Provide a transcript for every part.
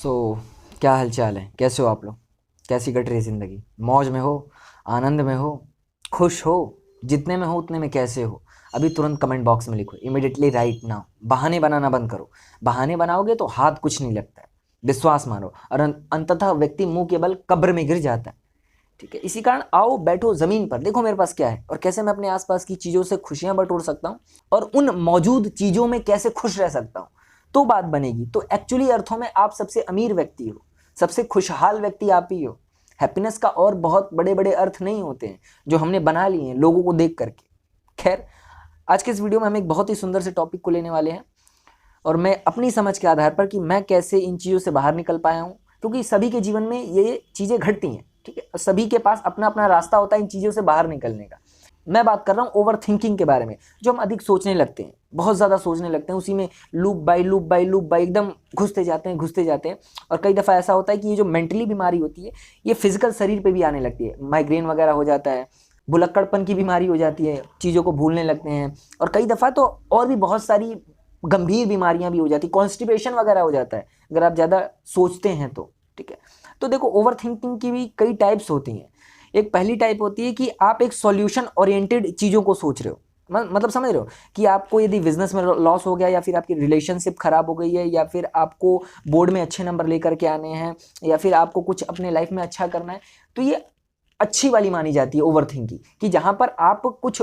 क्या हालचाल है, कैसे हो आप लोग? कैसी कट रही है ज़िंदगी? मौज में हो, आनंद में हो, खुश हो? जितने में हो उतने में कैसे हो? अभी तुरंत कमेंट बॉक्स में लिखो, इमिडिएटली राइट नाउ। बहाने बनाना बंद करो। बहाने बनाओगे तो हाथ कुछ नहीं लगता है, विश्वास मानो, और अंततः व्यक्ति मुंह के बल कब्र में गिर जाता है। ठीक है, इसी कारण आओ बैठो ज़मीन पर, देखो मेरे पास क्या है और कैसे मैं अपने आसपास की चीज़ों से खुशियां बटोर सकता हूँ और उन मौजूद चीज़ों में कैसे खुश रह सकता हूँ, तो बात बनेगी। तो एक्चुअली अर्थों में आप सबसे अमीर व्यक्ति हो, सबसे खुशहाल व्यक्ति आप ही हो। हैप्पीनेस का और बहुत बड़े बड़े अर्थ नहीं होते हैं जो हमने बना लिए हैं लोगों को देख करके। खैर, आज के इस वीडियो में हम एक बहुत ही सुंदर से टॉपिक को लेने वाले हैं और मैं अपनी समझ के आधार पर कि मैं कैसे इन चीज़ों से बाहर निकल पाया हूँ, क्योंकि सभी के जीवन में ये चीज़ें घटती हैं। ठीक है, सभी के पास अपना अपना रास्ता होता है इन चीज़ों से बाहर निकलने का। मैं बात कर रहा हूँ ओवर थिंकिंग के बारे में, जो हम अधिक सोचने लगते हैं, बहुत ज़्यादा सोचने लगते हैं, उसी में loop by loop by loop by एकदम घुसते जाते हैं। और कई दफ़ा ऐसा होता है कि ये जो मेंटली बीमारी होती है ये फिजिकल शरीर पे भी आने लगती है। माइग्रेन वगैरह हो जाता है, भुलक्कड़पन की बीमारी हो जाती है, चीज़ों को भूलने लगते हैं, और कई दफ़ा तो और भी बहुत सारी गंभीर बीमारियां भी हो जाती, कॉन्स्टिपेशन वगैरह हो जाता है अगर आप ज़्यादा सोचते हैं तो। ठीक है, तो देखो ओवर थिंकिंग की भी कई टाइप्स होती हैं। एक पहली टाइप होती है कि आप एक सॉल्यूशन ओरिएंटेड चीज़ों को सोच रहे हो, मतलब समझ रहे हो कि आपको यदि बिजनेस में लॉस हो गया, या फिर आपकी रिलेशनशिप खराब हो गई है, या फिर आपको बोर्ड में अच्छे नंबर लेकर के आने हैं, या फिर आपको कुछ अपने लाइफ में अच्छा करना है, तो ये अच्छी वाली मानी जाती है ओवर थिंकिंग, कि जहां पर आप कुछ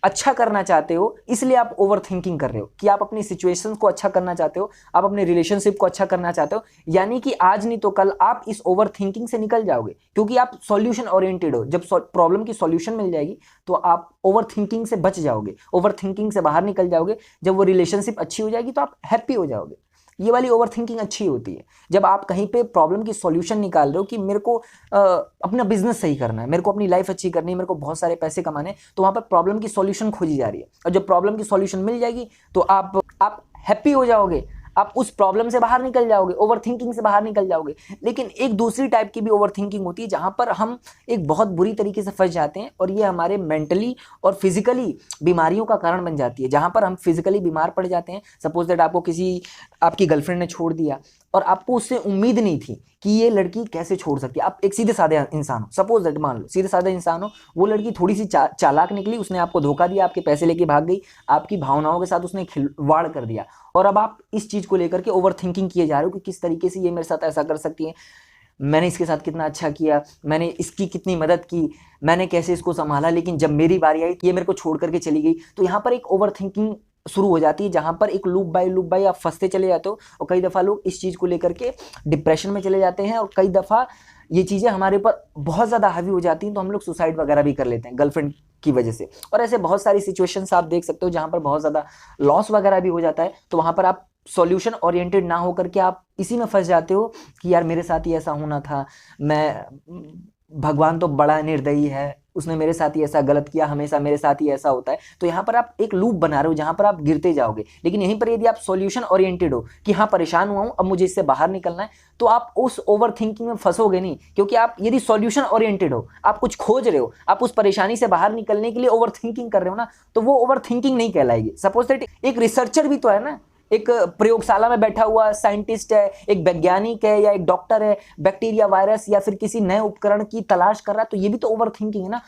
अच्छा करना चाहते हो इसलिए आप ओवर थिंकिंग कर रहे हो, कि आप अपनी सिचुएशन को अच्छा करना चाहते हो, आप अपने रिलेशनशिप को अच्छा करना चाहते हो। यानी कि आज नहीं तो कल आप इस ओवर थिंकिंग से निकल जाओगे, क्योंकि आप सॉल्यूशन ओरिएंटेड हो। जब प्रॉब्लम की सॉल्यूशन मिल जाएगी तो आप ओवर थिंकिंग से बच जाओगे, ओवर थिंकिंग से बाहर निकल जाओगे। जब वो रिलेशनशिप अच्छी हो जाएगी तो आप हैप्पी हो जाओगे। ये वाली ओवर थिंकिंग अच्छी होती है। जब आप कहीं पे प्रॉब्लम की सॉल्यूशन निकाल रहे हो कि मेरे को अपना बिजनेस सही करना है, मेरे को अपनी लाइफ अच्छी करनी है, मेरे को बहुत सारे पैसे कमाने हैं, तो वहां पर प्रॉब्लम की सॉल्यूशन खोजी जा रही है। और जब प्रॉब्लम की सॉल्यूशन मिल जाएगी तो आप हैप्पी हो जाओगे, आप उस प्रॉब्लम से बाहर निकल जाओगे, ओवर थिंकिंग से बाहर निकल जाओगे। लेकिन एक दूसरी टाइप की भी ओवर थिंकिंग होती है जहां पर हम एक बहुत बुरी तरीके से फंस जाते हैं, और ये हमारे मेंटली और फिजिकली बीमारियों का कारण बन जाती है। जहां पर हम फिजिकली बीमार पड़ जाते हैं, सपोज दैट आपकी गर्लफ्रेंड ने छोड़ दिया और आपको उससे उम्मीद नहीं थी कि ये लड़की कैसे छोड़ सकती है। आप एक सीधे साधे इंसान हो, सपोज दैट मान लो सीधे साधे इंसान हो, वो लड़की थोड़ी सी चालाक निकली, उसने आपको धोखा दिया, आपके पैसे लेके भाग गई, आपकी भावनाओं के साथ उसने खिलवाड़ कर दिया, और अब आप इस चीज को लेकर के ओवर थिंकिंग किए जा रहे हो कि किस तरीके से ये मेरे साथ ऐसा कर सकती है, मैंने इसके साथ कितना अच्छा किया, मैंने इसकी कितनी मदद की, मैंने कैसे इसको संभाला, लेकिन जब मेरी बारी आई ये मेरे को छोड़ करके चली गई। तो यहाँ पर एक ओवर थिंकिंग शुरू हो जाती है, जहां पर एक लूप बाय आप फंसते चले जाते हो, और कई दफ़ा लोग इस चीज़ को लेकर के डिप्रेशन में चले जाते हैं, और कई दफ़ा ये चीज़ें हमारे ऊपर बहुत ज़्यादा हावी हो जाती हैं तो हम लोग सुसाइड वगैरह भी कर लेते हैं गर्लफ्रेंड की वजह से। और ऐसे बहुत सारी सिचुएशंस आप देख सकते हो जहां पर बहुत ज़्यादा लॉस वगैरह भी हो जाता है। तो वहां पर आप सॉल्यूशन ओरिएंटेड ना होकर के आप इसी में फंस जाते हो कि यार मेरे साथ ही ऐसा होना था, मैं भगवान तो बड़ा निर्दयी है, उसने मेरे साथ ही ऐसा गलत किया, हमेशा मेरे साथ ही ऐसा होता है। तो यहाँ पर आप एक लूप बना रहे हो जहां पर आप गिरते जाओगे। लेकिन यहीं पर यदि आप सॉल्यूशन ओरिएंटेड हो कि हाँ परेशान हुआ हूं, अब मुझे इससे बाहर निकलना है, तो आप उस ओवर थिंकिंग में फंसोगे नहीं। क्योंकि आप यदि सॉल्यूशन ओरिएंटेड हो, आप कुछ खोज रहे हो, आप उस परेशानी से बाहर निकलने के लिए ओवर थिंकिंग कर रहे हो ना, तो वो ओवर थिंकिंग नहीं कहलाएगी। सपोज दैट एक रिसर्चर भी तो है ना, एक प्रयोगशाला में बैठा हुआ साइंटिस्ट है, एक वैज्ञानिक है या एक डॉक्टर है, बैक्टीरिया वायरस या फिर किसी नए उपकरण की तलाश कर रहा है, तो ये भी तो ओवर थिंकिंग है ना।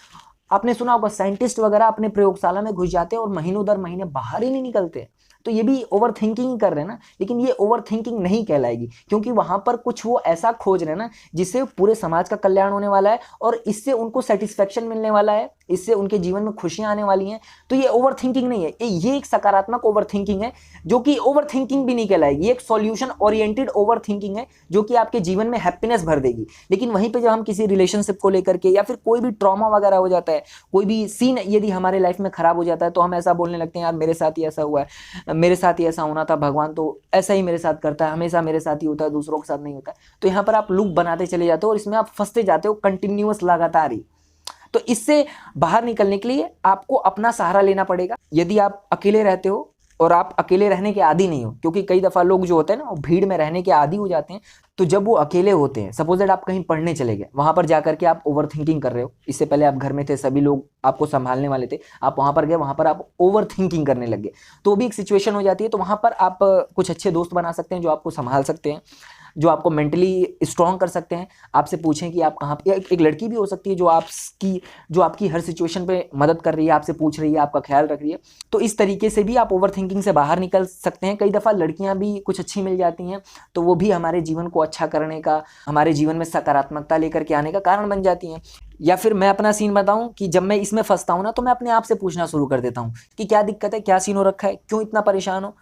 आपने सुना होगा साइंटिस्ट वगैरह अपने प्रयोगशाला में घुस जाते हैं और महीनों दर महीने बाहर ही नहीं निकलते, तो ये भी ओवर थिंकिंग कर रहे हैं ना। लेकिन ये ओवर थिंकिंग नहीं कहलाएगी, क्योंकि वहां पर कुछ वो ऐसा खोज रहे हैं ना जिससे पूरे समाज का कल्याण होने वाला है, और इससे उनको सेटिस्फेक्शन मिलने वाला है, इससे उनके जीवन में खुशियां आने वाली हैं। तो ये ओवर थिंकिंग नहीं है, ये एक सकारात्मक ओवर थिंकिंग है, जो कि ओवर थिंकिंग भी नहीं कहलाएगी। ये एक सॉल्यूशन ओरिएंटेड ओवर थिंकिंग है जो कि आपके जीवन में हैप्पीनेस भर देगी। लेकिन वहीं पे जब हम किसी रिलेशनशिप को लेकर के या फिर कोई भी ट्रॉमा वगैरह हो जाता है, कोई भी सीन यदि हमारे लाइफ में खराब हो जाता है, तो हम ऐसा बोलने लगते हैं यार मेरे साथ ही ऐसा हुआ है, मेरे साथ ही ऐसा होना था, भगवान तो ऐसा ही मेरे साथ करता है, हमेशा मेरे साथ ही होता है, दूसरों के साथ नहीं होता है। तो यहाँ पर आप लूप बनाते चले जाते हो और इसमें आप फंसते जाते हो कंटिन्यूअस, लगातार ही। तो इससे बाहर निकलने के लिए आपको अपना सहारा लेना पड़ेगा। यदि आप अकेले रहते हो और आप अकेले रहने के आदी नहीं हो, क्योंकि कई दफ़ा लोग जो होते हैं ना वो भीड़ में रहने के आदी हो जाते हैं, तो जब वो अकेले होते हैं, सपोज दैट आप कहीं पढ़ने चले गए, वहां पर जाकर के आप ओवर थिंकिंग कर रहे हो, इससे पहले आप घर में थे, सभी लोग आपको संभालने वाले थे, आप वहां पर गए, वहां पर आप ओवर थिंकिंग करने लग गए, तो भी एक सिचुएशन हो जाती है। तो वहां पर आप कुछ अच्छे दोस्त बना सकते हैं जो आपको संभाल सकते हैं। जो आपको मेंटली स्ट्रॉन्ग कर सकते हैं। आपसे पूछें कि आप कहाँ पे, एक लड़की भी हो सकती है जो आपकी हर सिचुएशन पे मदद कर रही है, आपसे पूछ रही है, आपका ख्याल रख रही है। तो इस तरीके से भी आप ओवर थिंकिंग से बाहर निकल सकते हैं। कई दफ़ा लड़कियां भी कुछ अच्छी मिल जाती हैं तो वो भी हमारे जीवन को अच्छा करने का, हमारे जीवन में सकारात्मकता लेकर के आने का कारण बन जाती हैं। या फिर मैं अपना सीन बताऊं कि जब मैं इसमें फंसता हूं ना, तो मैं अपने आप से पूछना शुरू कर देता हूं कि क्या दिक्कत है, क्या सीन हो रखा है, क्यों इतना परेशान हो,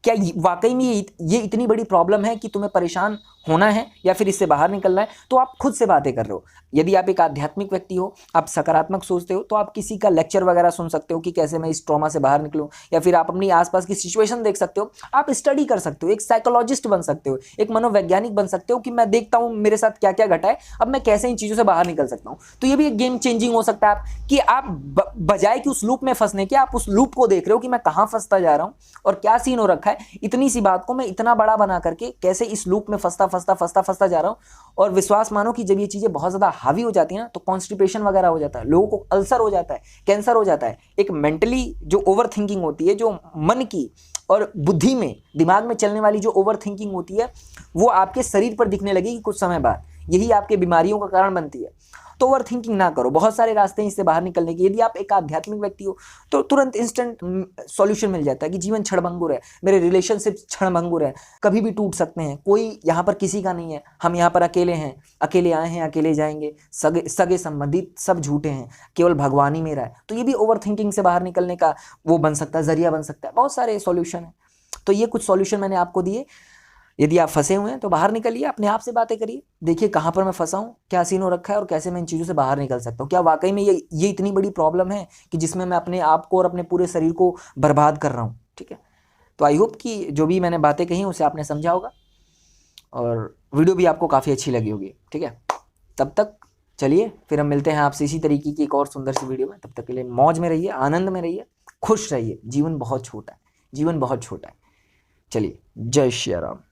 क्या वाकई में ये इतनी बड़ी प्रॉब्लम है कि तुम्हें परेशान होना है या फिर इससे बाहर निकलना है। तो आप खुद से बातें कर रहे हो। यदि आप एक आध्यात्मिक व्यक्ति हो, आप सकारात्मक सोचते हो, तो आप किसी का लेक्चर वगैरह सुन सकते हो कि कैसे मैं इस ट्रॉमा से बाहर निकलूं, या फिर आप अपनी आसपास की सिचुएशन देख सकते हो, आप स्टडी कर सकते हो, एक साइकोलॉजिस्ट बन सकते हो, एक मनोवैज्ञानिक बन सकते हो कि मैं देखता हूं मेरे साथ क्या क्या घटा है, अब मैं कैसे इन चीज़ों से बाहर निकल सकता हूँ। तो ये भी एक गेम चेंजिंग हो सकता है कि आप बजाय कि उस लूप में फंसने के, आप उस लूप को देख रहे हो कि मैं कहाँ फंसता जा रहा हूँ और क्या सीन हो रखा है, इतनी सी बात को मैं इतना बड़ा बना करके कैसे इस लूप में फंसता जा रहा हूँ। और विश्वास मानो कि जब ये चीज़ें बहुत ज़्यादा हावी हो जाती हैं ना, तो कॉन्स्टिपेशन वगैरह हो जाता है, लोगों को अल्सर हो जाता है, कैंसर हो जाता है। एक मेंटली जो ओवर थिंकिंग होती है, जो मन की और बुद्धि में, दिमाग में चलने वाली जो ओवर थिंकिंग होती है, वो आपके शरीर पर दिखने लगेगी कुछ समय बाद। यही आपके बीमारियों का कारण बनती है। तो ओवर थिंकिंग ना करो। बहुत सारे रास्ते हैं इससे बाहर निकलने के। यदि आप एक आध्यात्मिक व्यक्ति हो तो तुरंत इंस्टेंट सॉल्यूशन मिल जाता है कि जीवन क्षणभंगुर है, मेरे रिलेशनशिप क्षणभंगुर है, कभी भी टूट सकते हैं, कोई यहाँ पर किसी का नहीं है, हम यहाँ पर अकेले हैं, अकेले आए हैं, अकेले जाएंगे, सगे संबंधित सब झूठे हैं, केवल भगवान ही मेरा है। तो ये भी ओवर थिंकिंग से बाहर निकलने का वो बन सकता है, जरिया बन सकता है। बहुत सारे सॉल्यूशन है। तो ये कुछ सॉल्यूशन मैंने आपको दिए। यदि आप फंसे हुए हैं तो बाहर निकलिए, अपने आप से बातें करिए, देखिए कहाँ पर मैं फंसा हूँ, क्या सीन हो रखा है और कैसे मैं इन चीज़ों से बाहर निकल सकता हूँ। क्या वाकई में ये इतनी बड़ी प्रॉब्लम है कि जिसमें मैं अपने आप को और अपने पूरे शरीर को बर्बाद कर रहा हूँ। ठीक है, तो आई होप कि जो भी मैंने बातें कही उसे आपने समझा होगा और वीडियो भी आपको काफ़ी अच्छी लगी होगी। ठीक है, तब तक चलिए फिर हम मिलते हैं आपसे इसी तरीके की एक और सुंदर सी वीडियो में। तब तक के लिए मौज में रहिए, आनंद में रहिए, खुश रहिए। जीवन बहुत छोटा है, जीवन बहुत छोटा है। चलिए, जय श्री राम।